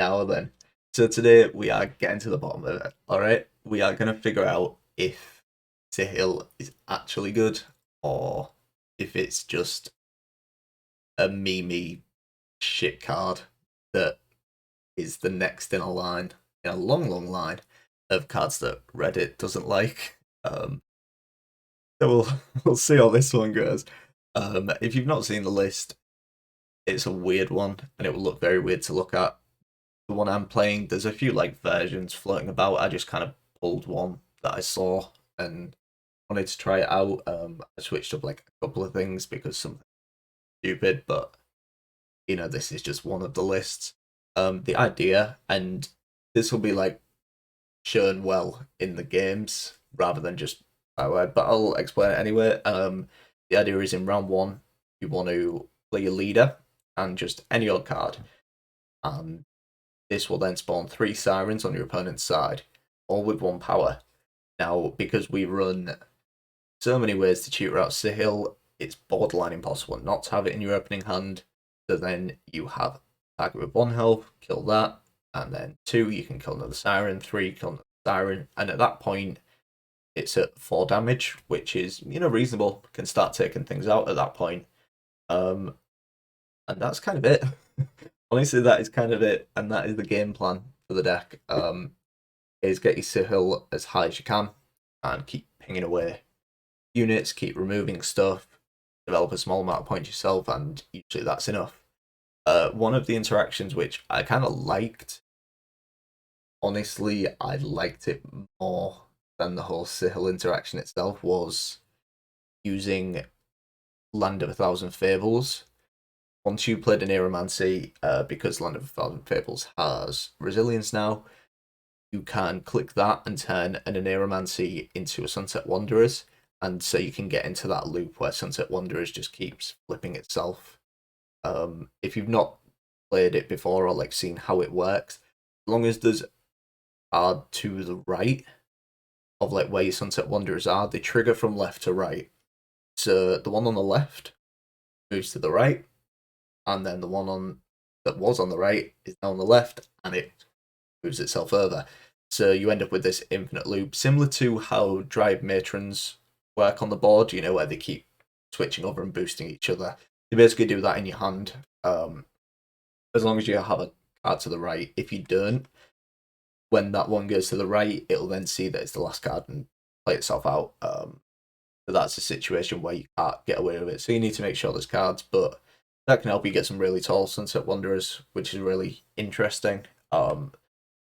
Now then, so today we are getting to the bottom of it. All right, we are gonna figure out if Sihil is actually good or if it's just a meme shit card that is the next in a line, in a long, long line of cards that Reddit doesn't like. So we'll see how this one goes. If you've not seen the list, it's a weird one, and it will look very weird to look at. The one I'm playing, there's a few like versions floating about. I just kind of pulled one that I saw and wanted to try it out. I switched up like a couple of things because something stupid, but this is just one of the lists. The idea, and this will be like shown well in the games rather than just but I'll explain it anyway. The idea is in round one, you want to play your leader and just any old card, and this will then spawn 3 sirens on your opponent's side, all with 1 power. Now, because we run so many ways to tutor out Sihil, it's borderline impossible not to have it in your opening hand. So then you have target with 1 health, kill that, and then 2, you can kill another siren, 3, kill another siren, and at that point, it's at 4 damage, which is, reasonable. Can start taking things out at that point. And that's kind of it. Honestly, that is kind of it, and that is the game plan for the deck. Is get your Sihil as high as you can, and keep pinging away units, keep removing stuff, develop a small amount of points yourself, and usually that's enough. One of the interactions which I kind of liked, honestly, I liked it more than the whole Sihil interaction itself, was using Land of a Thousand Fables. Once you played an Aeromancy, because Land of a Thousand Fables has resilience now, you can click that and turn an Aeromancy into a Sunset Wanderers, and so you can get into that loop where Sunset Wanderers just keeps flipping itself. If you've not played it before or like seen how it works, as long as there's a card to the right of like where your Sunset Wanderers are, they trigger from left to right. So the one on the left moves to the right, and then the one that was on the right is now on the left, and it moves itself over. So you end up with this infinite loop, similar to how Drive Matrons work on the board, where they keep switching over and boosting each other. You basically do that in your hand, as long as you have a card to the right. If you don't, when that one goes to the right, it'll then see that it's the last card and play itself out. So that's a situation where you can't get away with it. So you need to make sure there's cards, but that can help you get some really tall Sunset Wanderers, which is really interesting. I'm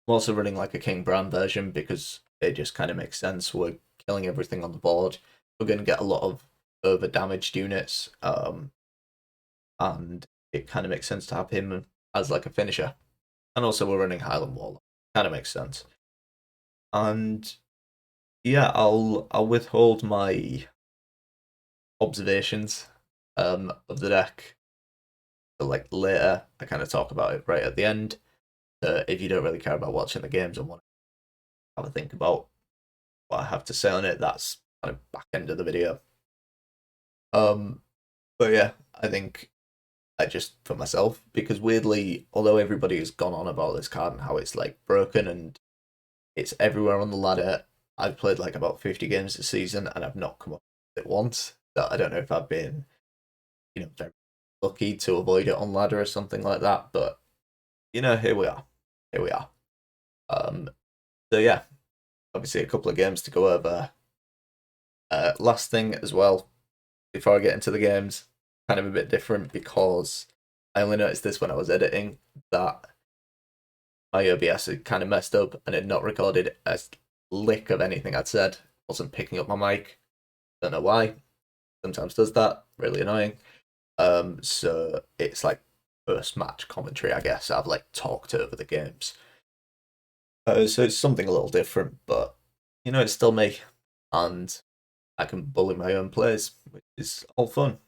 also running like a King Bran version because it just kind of makes sense. We're killing everything on the board. We're going to get a lot of over damaged units, and it kind of makes sense to have him as like a finisher. And also we're running Highland Wall. Kind of makes sense. And yeah, I'll withhold my observations of the deck for like later. I kind of talk about it right at the end. If you don't really care about watching the games and want to have a think about what I have to say on it, that's kind of back end of the video. But yeah, I think I just for myself, because weirdly, although everybody has gone on about this card and how it's like broken and it's everywhere on the ladder, I've played like about 50 games this season and I've not come up with it once. So I don't know if I've been, very lucky to avoid it on ladder or something like that. But here we are. Here we are. So yeah, obviously a couple of games to go over. Last thing as well, before I get into the games, kind of a bit different because I only noticed this when I was editing that my OBS had kind of messed up and had not recorded a lick of anything I'd said. Wasn't picking up my mic. Don't know why. Sometimes does that. Really annoying. So it's like first match commentary, I guess. I've like talked over the games. So it's something a little different, but it's still me, and I can bully my own plays, which is all fun.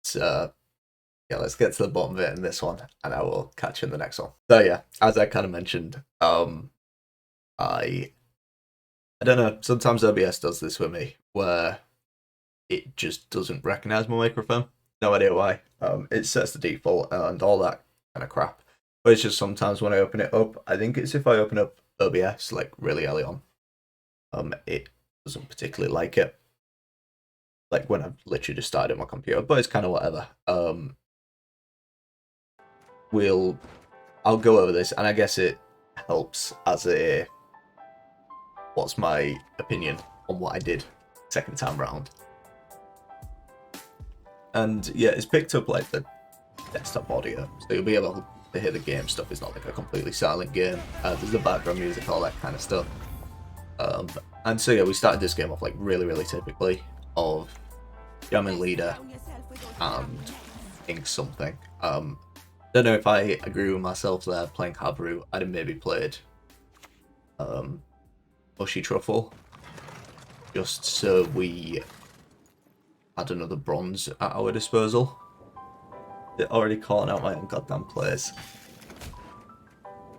So yeah, let's get to the bottom of it in this one, and I will catch you in the next one. So yeah, as I kind of mentioned, I don't know. Sometimes OBS does this with me, where it just doesn't recognize my microphone. No idea why. It sets the default and all that kind of crap. But it's just sometimes when I open it up, I think it's if I open up OBS like really early on, it doesn't particularly like it. Like when I've literally just started my computer, but it's kind of whatever. I'll go over this, and I guess it helps as a what's my opinion on what I did second time round. And yeah, it's picked up like the desktop audio, so you'll be able to hear the game stuff. It's not like a completely silent game. There's the background music, all that kind of stuff. And so yeah, we started this game off like really typically of jamming leader and ping something. Don't know if I agree with myself there playing Habaru. I'd have maybe played Mushy Truffle, just so we had another bronze at our disposal. They're already calling out my own goddamn plays.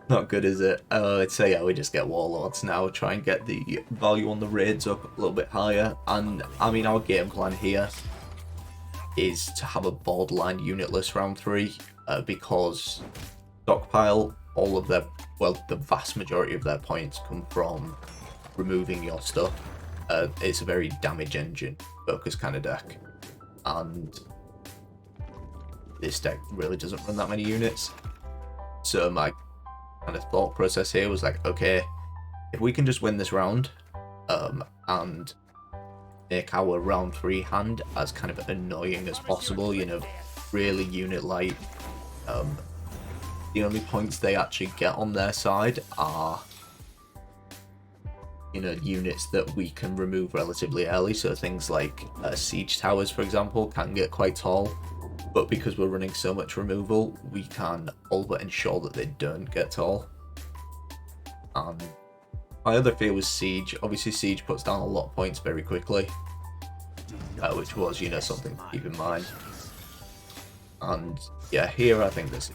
Not good, is it? I'd say yeah, we just get Warlords now, try and get the value on the raids up a little bit higher. And I mean, our game plan here is to have a borderline unitless round 3, because Stockpile, all of their, well, the vast majority of their points come from removing your stuff. It's a very damage engine focused kind of deck, and this deck really doesn't run that many units. So my kind of thought process here was like, okay, if we can just win this round, and make our round 3 hand as kind of annoying as possible, you know, really unit light. The only points they actually get on their side are, you know, units that we can remove relatively early. So things like siege towers, for example, can get quite tall, but because we're running so much removal, we can all but ensure that they don't get tall. My other fear was siege. Obviously, siege puts down a lot of points very quickly, which was, you know, something to keep in mind. And yeah, here I think this,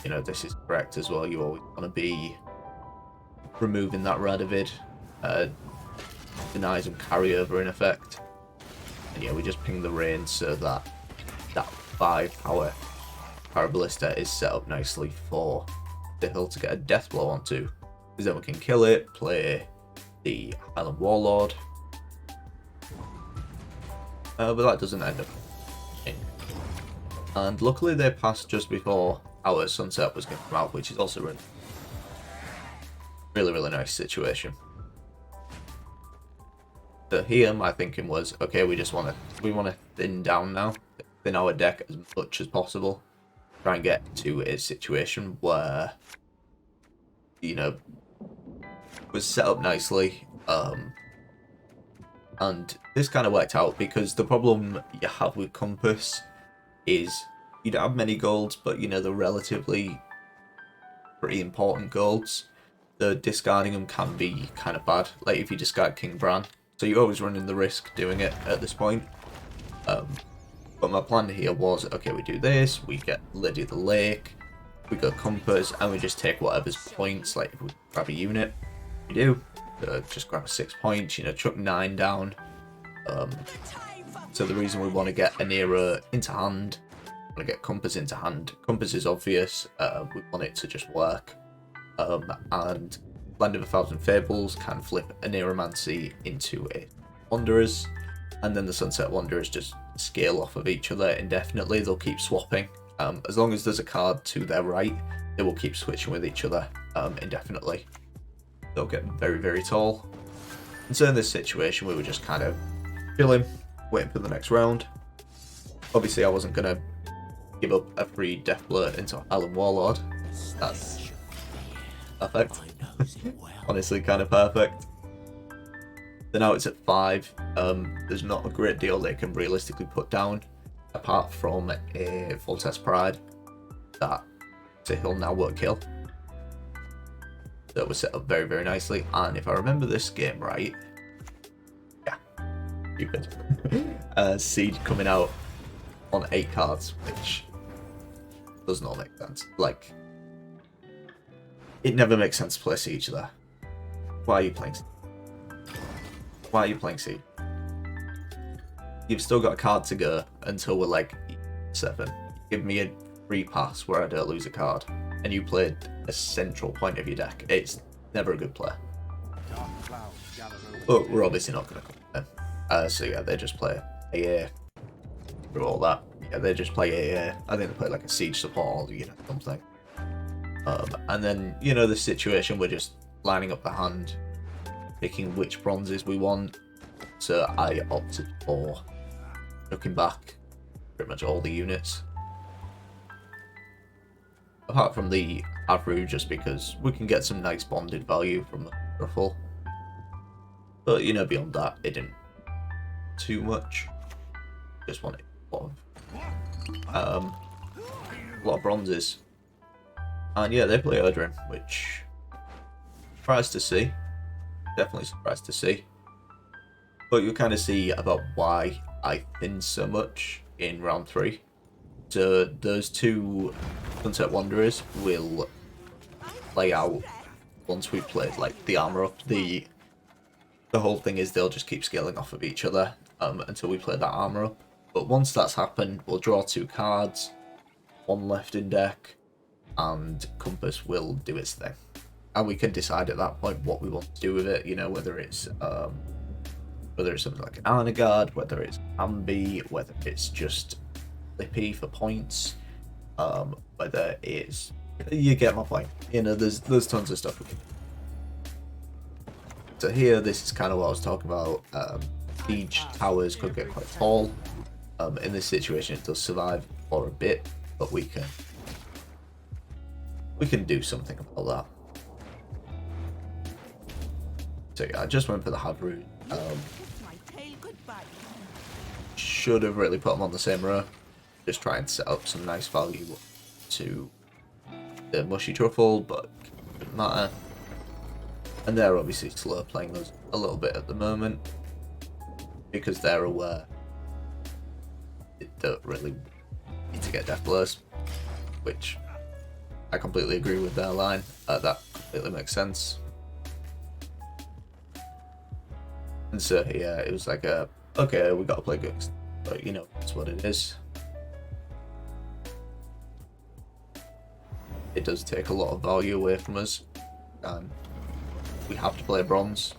you know, this is correct as well. You always want to be removing that Radovid, denies them carryover in effect. And yeah, we just ping the rain so that that 5 power Parabalista is set up nicely for Sihil to get a death blow onto. Because then we can kill it, play the Highland Warlord. But that doesn't end up. And luckily they passed just before our sunset was going to come out, which is also a really nice situation. So here my thinking was, okay, we want to thin down now, thin our deck as much as possible, try and get to a situation where, you know, was set up nicely. And this kind of worked out, because the problem you have with Compass is you don't have many golds, but you know, they're relatively pretty important golds. The discarding them can be kind of bad, like if you discard King Bran, so you're always running the risk doing it at this point. But my plan here was, okay, we do this, we get Lady of the Lake, we go Compass, and we just take whatever's points. Like if we grab a unit, we do, just grab 6 points, you know, chuck 9 down. So the reason we want to get Anira into hand, we want to get Compass into hand. Compass is obvious, we want it to just work. And Land of 1,000 Fables can flip Aniromancy into a Wanderers, and then the Sunset Wanderers just scale off of each other indefinitely. They'll keep swapping. As long as there's a card to their right, they will keep switching with each other indefinitely. They'll get very tall. And so in this situation, we were just kind of chilling, waiting for the next round. Obviously, I wasn't going to give up a free Death Blow into Alan Warlord. That's perfect. Honestly, kind of perfect. So now it's at 5. There's not a great deal they can realistically put down, apart from a Voltes Pride that Sihil now won't kill. That was set up very nicely, and if I remember this game right, yeah, stupid. Siege coming out on 8 cards, which does not make sense. Like, it never makes sense to play Siege there. Why are you playing Siege? Why are you playing Siege? You've still got a card to go until we're like 7. Give me a free pass where I don't lose a card. and you played a central point of your deck, it's never a good play. But we're obviously not going to come them. So yeah, they just play AA through all that. Yeah, they just play AA. I think they play like a siege support, or, something. And then, the situation, we're just lining up the hand, picking which bronzes we want. So I opted for looking back pretty much all the units. Apart from the Avru, just because we can get some nice bonded value from the ruffle. But, beyond that, it didn't too much. Just wanted a lot of bronzes. And yeah, they play Erdrin, which surprised to see. Definitely surprised to see. But you'll kind of see about why I thinned so much in round 3. So those two Sunset Wanderers will play out once we've played like the armor up. The whole thing is they'll just keep scaling off of each other until we play that armor up. But once that's happened, we'll draw 2 cards, 1 left in deck, and Compass will do its thing. And we can decide at that point what we want to do with it, whether it's something like an Arnagard, whether it's Ambi, whether it's just Lippy for points, whether it's... You get my point. There's tons of stuff we can do. So here, this is kind of what I was talking about. Siege towers could get quite tall. In this situation, it does survive for a bit, but we can do something about that. So yeah, I just went for the Havru. Should have really put them on the same row. Just try and set up some nice value to the Mushy Truffle, but it didn't matter. And they're obviously slow playing us a little bit at the moment because they're aware they don't really need to get death blows, which I completely agree with their line. That completely makes sense. And so yeah, it was like okay, we gotta play Gooks, but that's what it is. It does take a lot of value away from us, and we have to play bronze.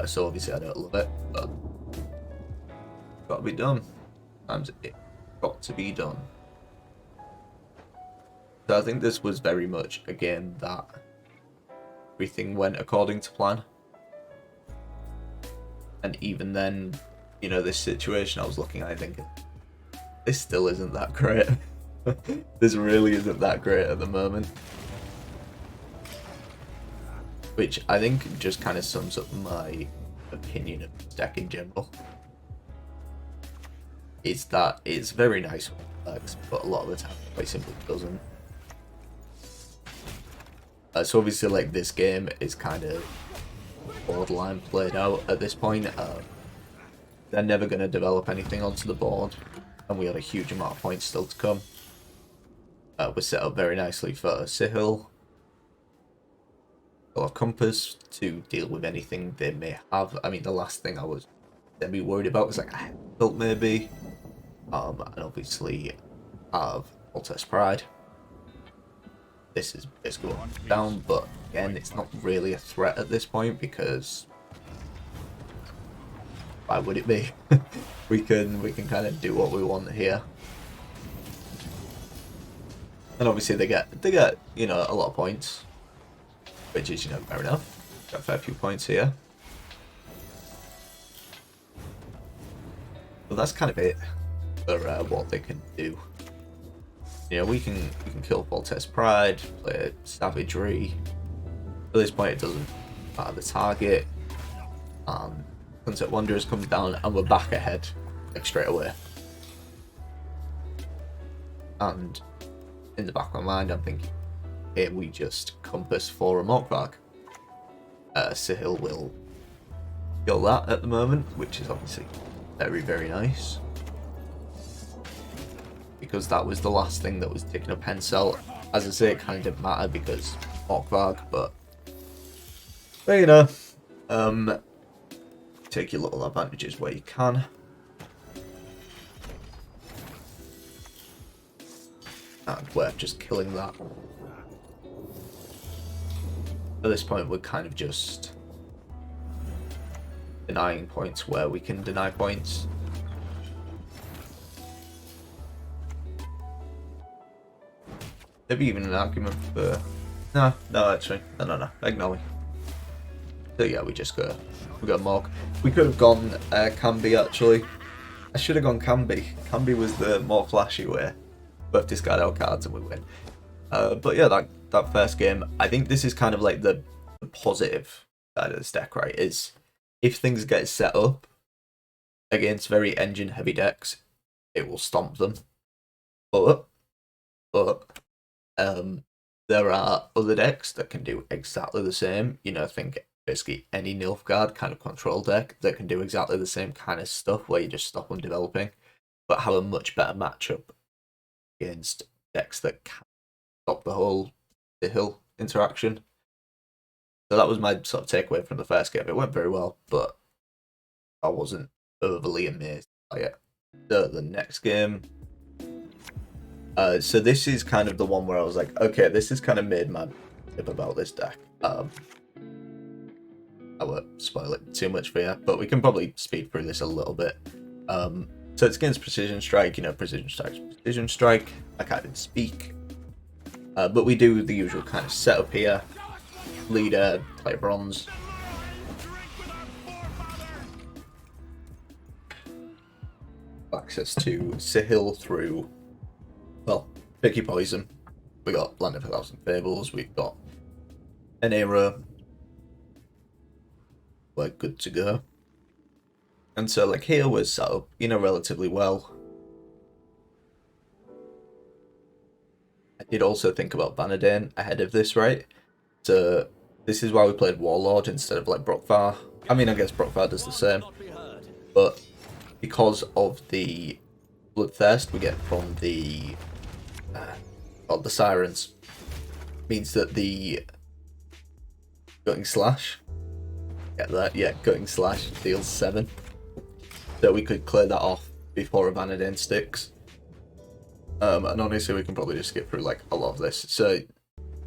So obviously I don't love it, but gotta be done. Sometimes it got to be done. So I think this was very much a game that everything went according to plan. And even then, this situation I was looking at, thinking, this still isn't that great. This really isn't that great at the moment. Which I think just kind of sums up my opinion of this deck in general. Is that it's very nice when it works, but a lot of the time it quite simply doesn't. So obviously, like, this game is kind of borderline played out at this point. They're never going to develop anything onto the board, and we have a huge amount of points still to come. We're set up very nicely for Sihil. A lot of Compass to deal with anything they may have. I mean, the last thing I was worried about was like a built maybe, and obviously have Voltes Pride. This is basically down, but again, it's not really a threat at this point because why would it be? we can kind of do what we want here, and obviously they get a lot of points, which is fair enough. Got a fair few points here, but that's kind of it for what they can do. We can kill Voltes Pride, play Savagery. At this point, it doesn't matter the target. Sunset Wanderers comes down, and we're back ahead, like, straight away. And in the back of my mind, I'm thinking, here we just Compass for a Morkvarg. Sihil will kill that at the moment, which is obviously very, very nice. Because that was the last thing that was taking a pencil. As I say, it kind of didn't matter because Morkvarg, but take your little advantages where you can. And we're just killing that at this point we're kind of just denying points where we can deny points. Maybe even an argument for... No, actually. No. Ignore me. So yeah, we got Morg. We could have gone Camby, actually. I should have gone Camby. Camby was the more flashy way. Both discard our cards and we win. But yeah, that first game, I think this is kind of like the positive side of this deck, right? Is if things get set up against very engine heavy decks, it will stomp them. But there are other decks that can do exactly the same. You know, think basically any Nilfgaard kind of control deck that can do exactly the same kind of stuff where you just stop them developing, but have a much better matchup against decks that can stop the whole Sihil interaction. So that was my sort of takeaway from the first game. It went very well, but I wasn't overly amazed by it. The next game. So this is kind of the one where I was like, okay, this has kind of made my tip about this deck. I won't spoil it too much for you, but we can probably speed through this a little bit. So it's against Precision Strike, you know, Precision Strike. I can't even speak. But we do the usual kind of setup here. Leader, play bronze. Access to Sihil through, well, Picky Poison. We got Land of a Thousand Fables. We've got an era. We're good to go. And so, like, here we're set up, you know, relatively well. I did also think about Vanadane ahead of this, right? So this is why we played Warlord instead of like Brockvar. I mean, I guess Brockvar does the same, but because of the Bloodthirst we get from the Sirens, means that the Gutting Slash, get that? Yeah, Gutting Slash deals 7. So we could clear that off before a Vanadane sticks. And honestly, we can probably just skip through like a lot of this. So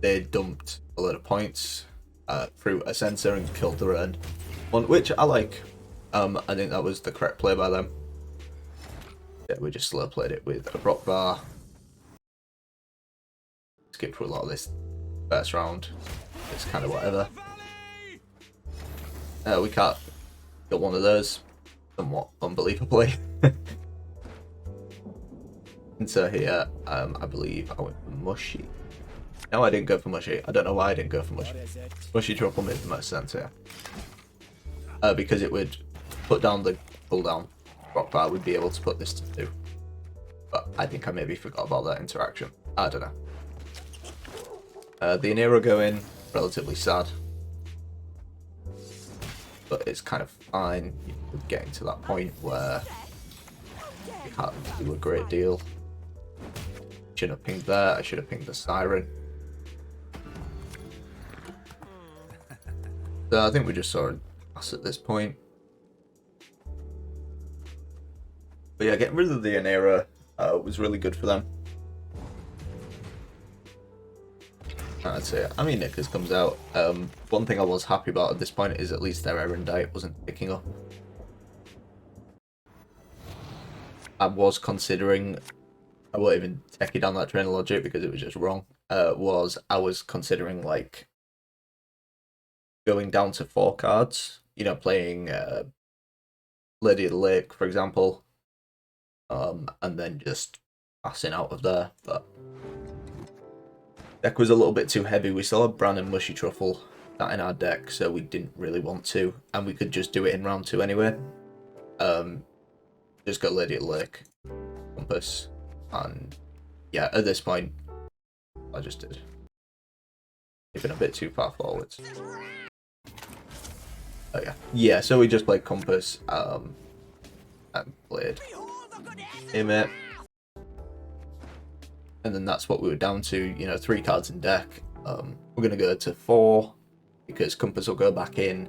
they dumped a lot of points through a sensor and killed their own one, which I like. I think that was the correct play by them. Yeah, we just slow played it with a Brockvar. Skip through a lot of this first round. It's kind of whatever. We can't get one of those. Somewhat unbelievably. And so here, I believe I went for Mushy. No, I didn't go for Mushy. I don't know why I didn't go for Mushy. Mushy Truffle made the most sense here. Because it would put down the cooldown. Brockvar would be able to put this to 2. But I think I maybe forgot about that interaction. I don't know. The Anero go in, relatively sad. But it's kind of fine. You're getting to that point where you can't do a great deal. Shouldn't have pinged there. I should have pinged the Siren. So I think we just saw it pass at this point. But yeah, getting rid of the Anera was really good for them. I'd say. I mean, Nickers comes out. One thing I was happy about at this point is at least their Erendite wasn't picking up. I was considering, I won't even take it down that train of logic because it was just wrong. I was considering like going down to 4 cards, you know, playing Lady of the Lake, for example, and then just passing out of there. But deck was a little bit too heavy. We still had Bran and Mushy Truffle that in our deck, so we didn't really want to, and we could just do it in round 2 anyway. Just got Lady of the Lake, Compass, and yeah, at this point, I just did. Even a bit too far forwards. Oh yeah. Yeah, so we just played Compass, and played Emmet. And then that's what we were down to, you know, 3 cards in deck. We're going to go to 4, because Compass will go back in,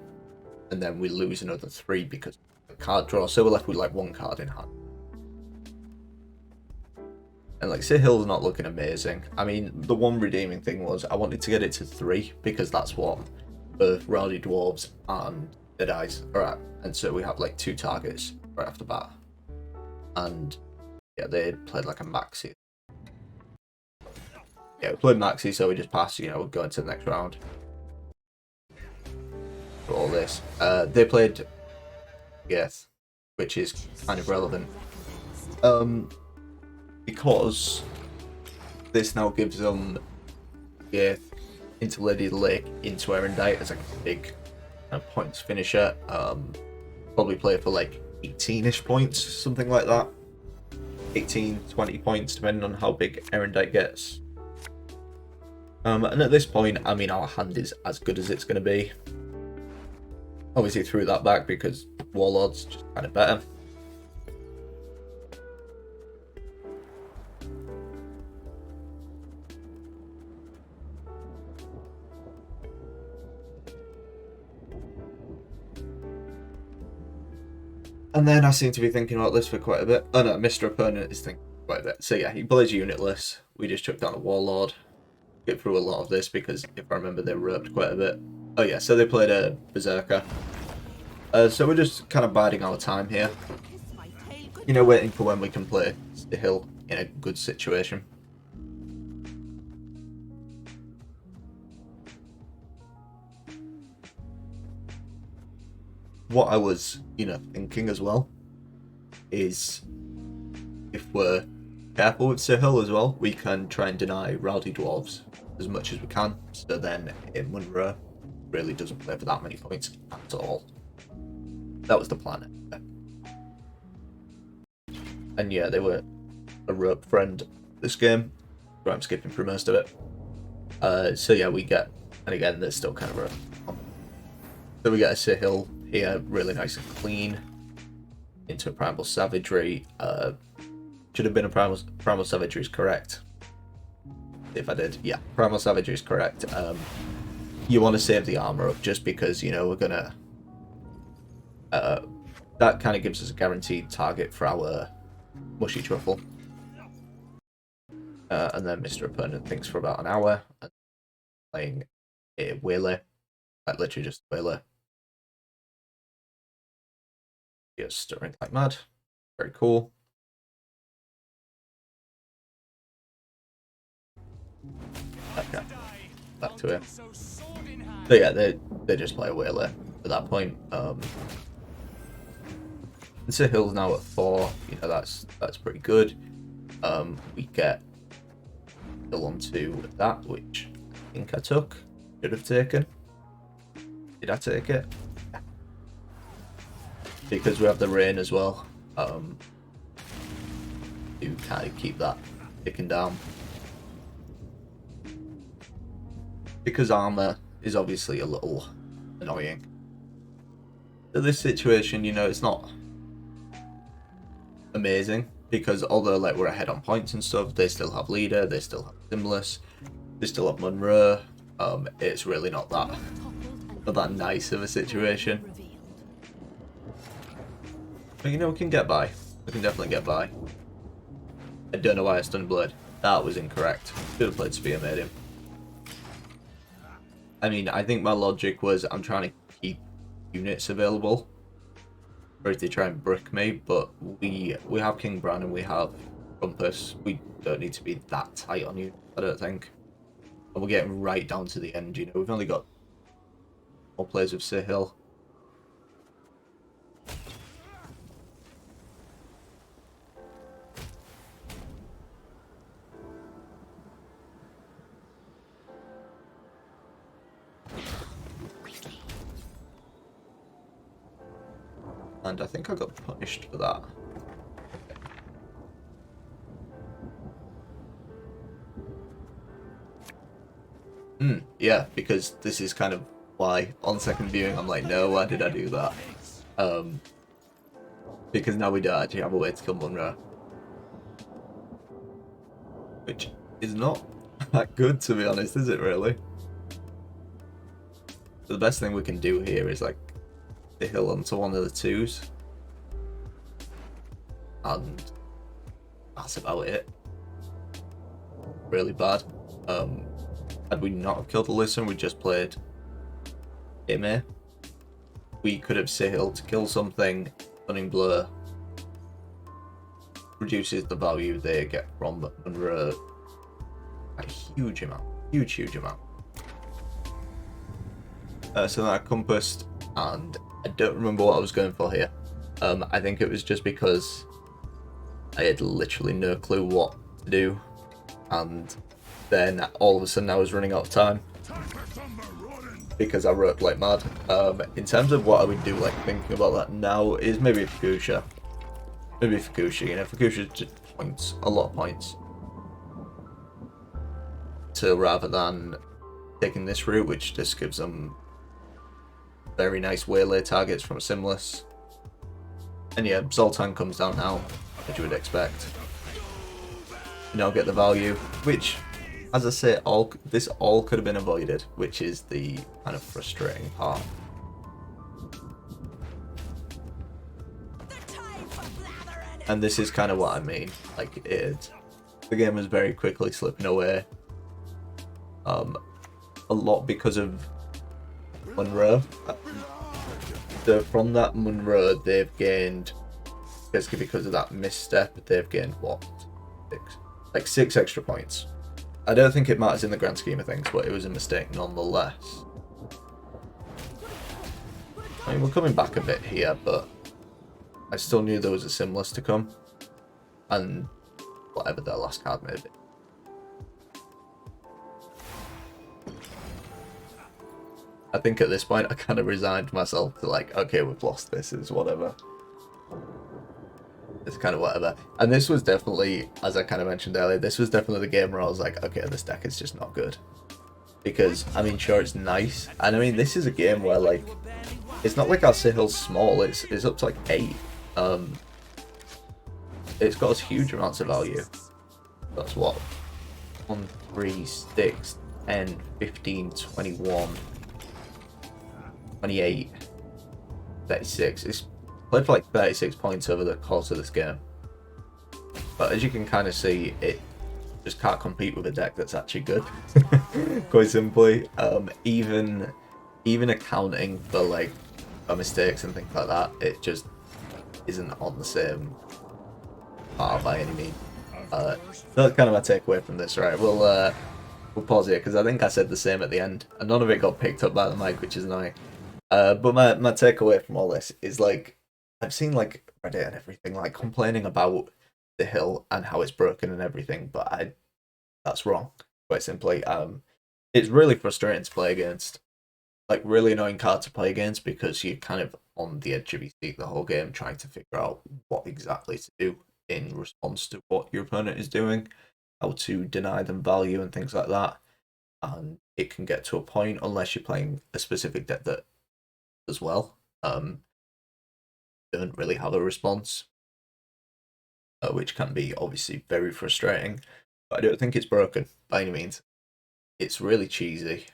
and then we lose another 3 because of the card draw, so we're left with like 1 card in hand. And like Sihil's not looking amazing. I mean, the one redeeming thing was I wanted to get it to 3 because that's what both Rowdy Dwarves and Deadeyes are at. And so we have like 2 targets right off the bat. And yeah, they played like a maxi. Yeah, we played maxi, so we just passed, you know, we'll go into the next round. For all this. They played Yes, which is kind of relevant. Because this now gives them Geth into Lady of the Lake into Erendite as like a big points finisher. Probably play for like 18-ish points, something like that. 18, 20 points, depending on how big Erendite gets. And at this point, I mean, our hand is as good as it's going to be. Obviously threw that back because Warlord's just kind of better. And then I seem to be thinking about this for quite a bit. Oh no, Mr. Opponent is thinking quite a bit. So yeah, he plays unitless. We just took down a Warlord. Get through a lot of this because if I remember, they roped quite a bit. Oh yeah, so they played a Berserker. So we're just kind of biding our time here. You know, waiting for when we can play Sihil in a good situation. What I was, you know, thinking as well is if we're careful with Sihil as well, we can try and deny Rowdy Dwarves as much as we can. So then in Munro really doesn't play for that many points at all. That was the plan. And yeah, they were a rope friend this game. So I'm skipping through most of it. So yeah, we get, and again, there's still kind of a. So we get a Sihil here, really nice and clean. Into a Primal Savagery. Should have been a Primal Savagery is correct. If I did, yeah, Primal Savagery is correct. You want to save the armor up just because, you know, we're gonna. That kind of gives us a guaranteed target for our Mushy Truffle. And then Mr. Opponent thinks for about an hour, and playing a Wheeler, like literally just Wheeler. Just stirring like mad. Very cool. Okay, back to it. So yeah, they just play a Wheeler at that point. Sihil's now at 4. You know, that's pretty good. We get still onto that, which I think I took. Should have taken. Did I take it? Yeah. Because we have the rain as well. To kind of keep that ticking down. Because armor is obviously a little annoying. So this situation, you know, it's not amazing because although like we're ahead on points and stuff, they still have leader, they still have Simless, they still have Munro. It's really not that nice of a situation. But you know, we can get by. We can definitely get by. I don't know why I stunned Blade. That was incorrect. Should have played Spear Made him. I mean, I think my logic was I'm trying to keep units available. Or if they try and brick me, but we have King Bran and we have Compass. We don't need to be that tight on you, I don't think. And we're getting right down to the end, you know. We've only got more players with Sihil. And I think I got punished for that. Yeah, because this is kind of why on second viewing I'm like, no, why did I do that? Because now we don't actually have a way to kill Munro. Which is not that good, to be honest, is it really? The best thing we can do here is like the hill onto one of the 2s. And that's about it. really bad. Had we not have killed the Listen, we just played Ime, we could have Sihil to kill something. Stunning Blur reduces the value they get from Munro a huge amount. Huge amount. So then I compassed, and I don't remember what I was going for here. I think it was just because I had literally no clue what to do, and then all of a sudden I was running out of time because I wrote like mad. In terms of what I would do, like thinking about that now, is maybe Fukusha. Maybe Fukusha, you know, Fukusha just points, a lot of points. So rather than taking this route, which just gives them very nice waylay targets from Simless. And yeah, Zoltan comes down now, as you would expect. You know, get the value, which, as I say, this all could have been avoided, which is the kind of frustrating part. And this is kind of what I mean. Like, the game was very quickly slipping away. A lot because of Munro. So from that Munro, they've gained, basically because of that misstep, they've gained what? 6 extra points. I don't think it matters in the grand scheme of things, but it was a mistake nonetheless. I mean, we're coming back a bit here, but I still knew there was a Simless to come, and whatever their last card may be. I think at this point I kind of resigned myself to like, okay, we've lost this, it's whatever. It's kind of whatever. And this was definitely, as I kind of mentioned earlier, this was definitely the game where I was like, okay, this deck is just not good. Because, I mean, sure, it's nice. And I mean, this is a game where, like, it's not like our Sihil's small, it's up to like 8. It's got us huge amounts of value. That's what? 1, 3, 6, 10, 15, 21, 28, 36. It's played for like 36 points over the course of this game. But as you can kind of see, it just can't compete with a deck that's actually good. Quite simply. Even accounting for like mistakes and things like that, it just isn't on the same par by any means. That's kind of my takeaway from this, right? We'll pause here because I think I said the same at the end, and none of it got picked up by the mic, which is annoying. But my takeaway from all this is like, I've seen like Reddit and everything like complaining about the hill and how it's broken and everything, but that's wrong. Quite simply, it's really frustrating to play against. Like, really annoying card to play against because you're kind of on the edge of your seat the whole game trying to figure out what exactly to do in response to what your opponent is doing, how to deny them value and things like that. And it can get to a point, unless you're playing a specific deck that as well, don't really have a response, which can be obviously very frustrating. But I don't think it's broken by any means. It's really cheesy,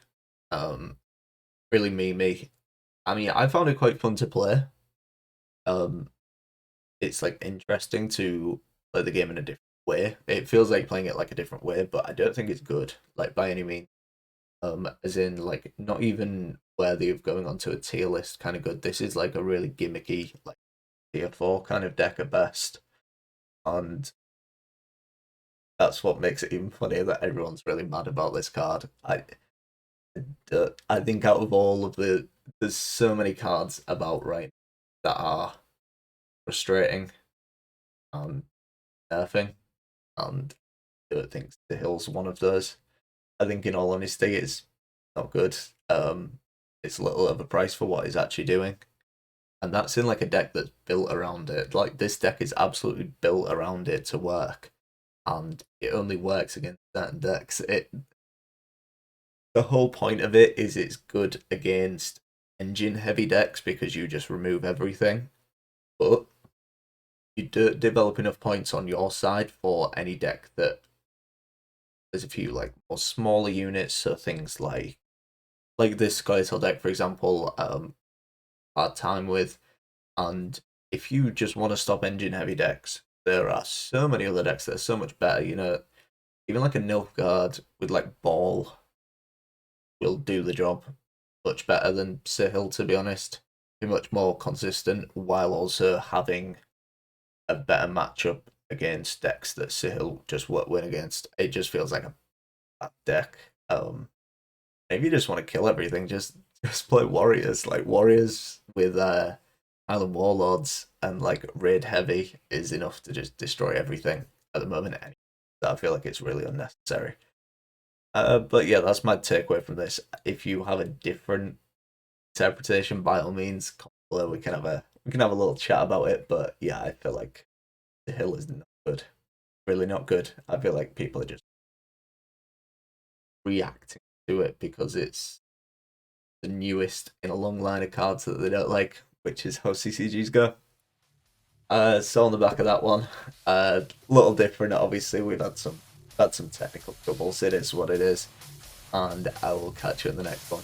really memey. I mean, I found it quite fun to play. It's like interesting to play the game in a different way. It feels like playing it like a different way, but I don't think it's good, like by any means. As in, like, not even worthy of going onto a tier list kind of good. This is like a really gimmicky, like tier 4 kind of deck at best, and that's what makes it even funnier that everyone's really mad about this card. I think out of all of there's so many cards about right that are frustrating and nerfing, and I don't think the Hill's one of those. I think, in all honesty, it's not good. It's a little overpriced for what it's actually doing, and that's in like a deck that's built around it. Like, this deck is absolutely built around it to work, and it only works against certain decks. The whole point of it is it's good against engine heavy decks because you just remove everything, but you do develop enough points on your side for any deck that there's a few like more smaller units, so things like this Skytail deck, for example, hard time with. And if you just want to stop engine heavy decks, there are so many other decks that are so much better. You know, even like a Nilfgaard with like ball will do the job much better than Sihil, to be honest. Be much more consistent while also having a better matchup against decks that Sihil just won't win against. It just feels like a bad deck. If you just want to kill everything, just play warriors. Like warriors with Island Warlords and like raid heavy is enough to just destroy everything at the moment. So I feel like it's really unnecessary. But yeah, that's my takeaway from this. If you have a different interpretation, by all means, comment below. We can have a little chat about it. But yeah, I feel like the hill is not good. Really not good. I feel like people are just reacting to it because it's the newest in a long line of cards that they don't like, which is how CCGs go. So on the back of that one, a little different. Obviously, we've had some technical troubles. It is what it is, and I will catch you in the next one.